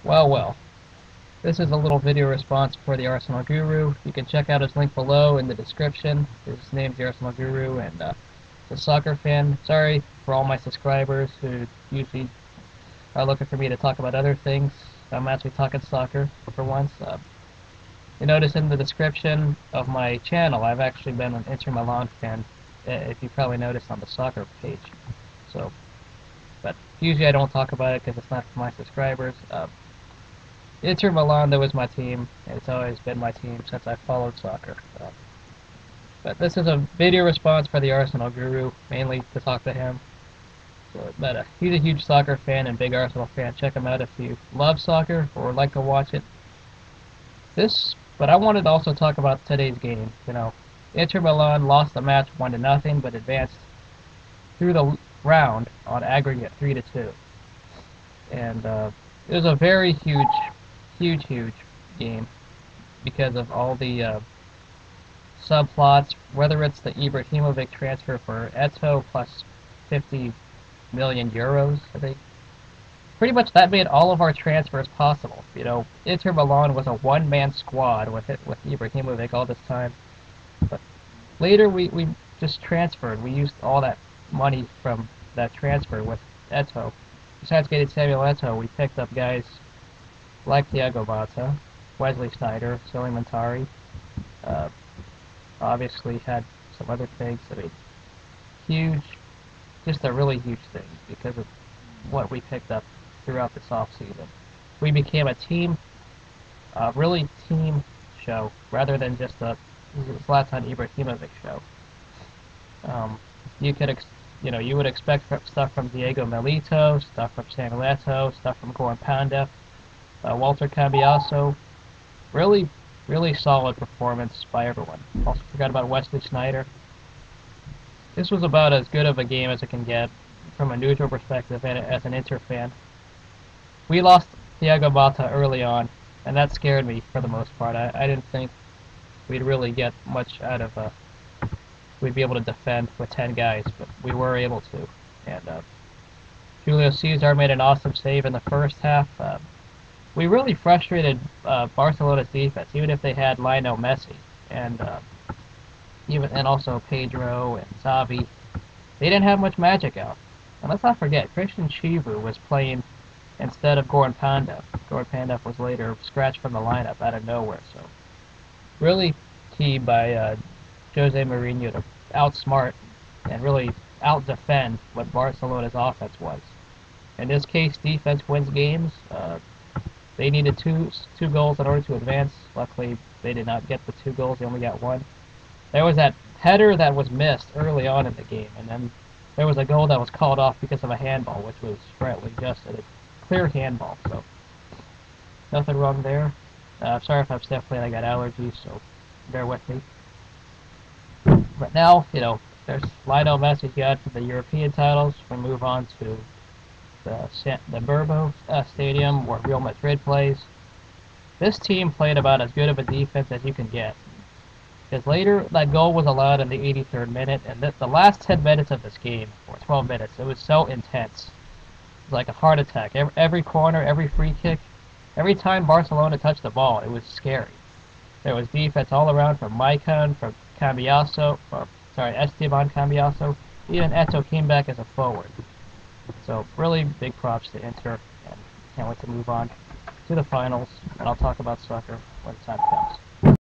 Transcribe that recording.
Well. This is a little video response for the Arsenal Guru. You can check out his link below in the description. His name's the Arsenal Guru, and he's a soccer fan. Sorry for all my subscribers who usually are looking for me to talk about other things. I'm actually talking soccer for once. You notice in the description of my channel, I've actually been an Inter Milan fan, if you probably noticed on the soccer page. So, but usually I don't talk about it because it's not for my subscribers. Inter Milan, that was my team. It's always been my team since I followed soccer. But this is a video response for the Arsenal Guru, mainly to talk to him. But he's a huge soccer fan and big Arsenal fan. Check him out if you love soccer or like to watch it. But I wanted to also talk about today's game. You know, Inter Milan lost the match 1-0, but advanced through the round on aggregate 3-2. And it was a very huge game because of all the subplots, whether it's the Ibrahimovic transfer for Eto'o plus 50 million euros, I think. Pretty much that made all of our transfers possible. You know, Inter Milan was a one-man squad with Ibrahimovic all this time. But later we just transferred. We used all that money from that transfer with Eto'o. Besides getting Samuel Eto'o, we picked up guys like Thiago Motta, Wesley Sneijder, Silly Montari. Obviously had some other things. I mean, just a really huge thing because of what we picked up throughout this off-season. We became a team, really team show, rather than just a Zlatan Ibrahimovic show. You would expect stuff from Diego Milito, stuff from Samuel Eto'o, stuff from Goran Pandev, Walter Cambiaso. Really solid performance by everyone. Also forgot about Wesley Sneijder. This was about as good of a game as it can get from a neutral perspective and as an Inter fan. We lost Thiago Motta early on, and that scared me for the most part. I didn't think we'd really get much out of we'd be able to defend with 10 guys, but we were able to. And Julio Cesar made an awesome save in the first half. We really frustrated Barcelona's defense, even if they had Lionel Messi and also Pedro and Xavi. They didn't have much magic out. And let's not forget, Christian Chivu was playing instead of Goran Pandev. Goran Pandev was later scratched from the lineup out of nowhere. So really key by Jose Mourinho to outsmart and really out-defend what Barcelona's offense was. In this case, defense wins games. They needed two goals in order to advance. Luckily, they did not get the 2 goals. They only got 1. There was that header that was missed early on in the game, and then there was a goal that was called off because of a handball, which was rightly adjusted. A clear handball, so nothing wrong there. Sorry if I'm sniffling. I got allergies, so bear with me. But now, you know, there's Lionel Messi got for the European titles. We move on to the Bernabeu Stadium where Real Madrid plays. This team played about as good of a defense as you can get. Because later, that goal was allowed in the 83rd minute, and the last 10 minutes of this game, or 12 minutes, it was so intense. It was like a heart attack. Every corner, every free kick, every time Barcelona touched the ball, it was scary. There was defense all around from Maicon, from Esteban Cambiaso. Even Eto'o came back as a forward. So really big props to Inter, and can't wait to move on to the finals, and I'll talk about soccer when the time comes.